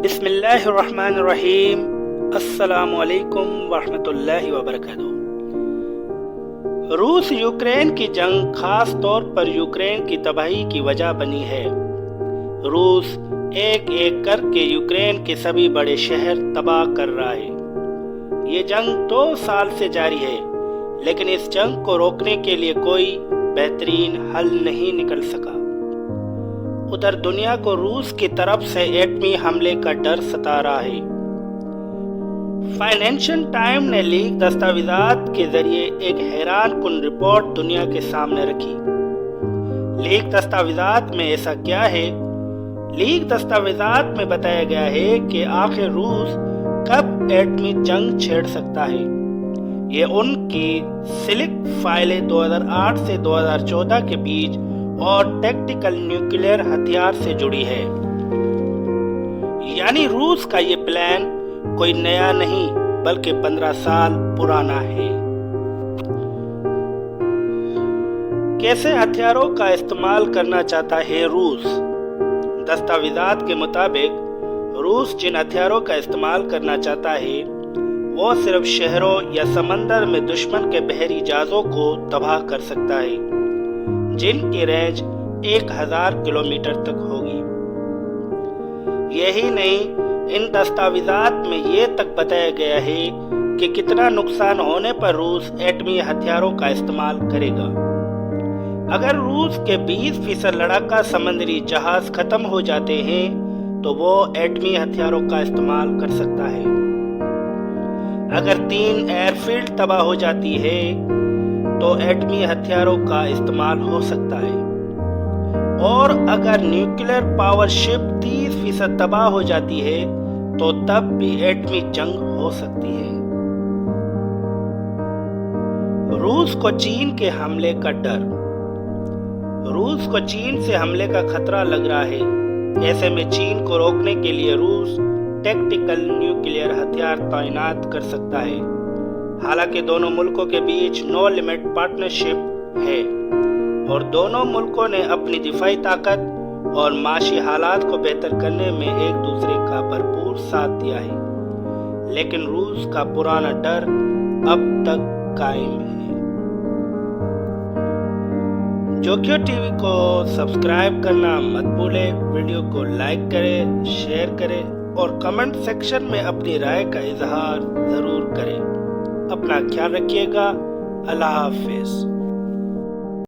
بسم اللہ الرحمن الرحیم۔ السلام علیکم ورحمۃ اللہ وبرکاتہ۔ روس یوکرین کی جنگ خاص طور پر یوکرین کی تباہی کی وجہ بنی ہے۔ روس ایک ایک کر کے یوکرین کے سبھی بڑے شہر تباہ کر رہا ہے۔ یہ جنگ 2 سال سے جاری ہے، لیکن اس جنگ کو روکنے کے لیے کوئی بہترین حل نہیں نکل سکا۔ ادھر دنیا کو روس کی طرف سے ایٹمی حملے کا ڈر ستا رہا ہے۔ فائنینشل ٹائم نے لیک دستاویزات کے ذریعے ایک حیران کن رپورٹ دنیا کے سامنے رکھی۔ لیک دستاویزات میں ایسا کیا ہے؟ لیک دستاویزات میں بتایا گیا ہے کہ آخر روس کب ایٹمی جنگ چھیڑ سکتا ہے۔ یہ ان کی سلک فائلیں 2008 سے 2014 کے بیچ اور ٹیکٹیکل نیوکلیئر ہتھیار سے جڑی ہے۔ یعنی روس کا یہ پلان کوئی نیا نہیں بلکہ 15 سال پرانا ہے۔ کیسے ہتھیاروں کا استعمال کرنا چاہتا ہے روس؟ دستاویزات کے مطابق روس جن ہتھیاروں کا استعمال کرنا چاہتا ہے وہ صرف شہروں یا سمندر میں دشمن کے بحری جہازوں کو تباہ کر سکتا ہے، جن کی رینج 1000 کلومیٹر تک ہوگی۔ یہی نہیں، ان دستاویزات میں یہ تک بتایا گیا ہے کہ کتنا نقصان ہونے پر روس ایٹمی ہتھیاروں کا استعمال کرے گا۔ اگر روس کے 20% لڑاکا سمندری جہاز ختم ہو جاتے ہیں تو وہ ایٹمی ہتھیاروں کا استعمال کر سکتا ہے۔ اگر 3 ایئر فیلڈ تباہ ہو جاتی ہے تو ایٹمی ہتھیاروں کا استعمال ہو سکتا ہے، اور اگر نیوکلیئر پاور شپ 30% تباہ ہو جاتی ہے تو تب بھی ایٹمی جنگ ہو سکتی ہے۔ روس کو چین کے حملے کا ڈر۔ روس کو چین سے حملے کا خطرہ لگ رہا ہے۔ ایسے میں چین کو روکنے کے لیے روس ٹیکٹیکل نیوکلیئر ہتھیار تعینات کر سکتا ہے۔ حالانکہ دونوں ملکوں کے بیچ نو لمٹ پارٹنرشپ ہے اور دونوں ملکوں نے اپنی دفاعی طاقت اور معاشی حالات کو بہتر کرنے میں ایک دوسرے کا بھرپور ساتھ دیا ہے، لیکن روس کا پرانا ڈر اب تک قائم ہے۔ جوکیو ٹی وی کو سبسکرائب کرنا مت بھولیں، ویڈیو کو لائک کریں، شیئر کریں اور کمنٹ سیکشن میں اپنی رائے کا اظہار ضرور کریں۔ اپنا خیال رکھیے گا۔ اللہ حافظ۔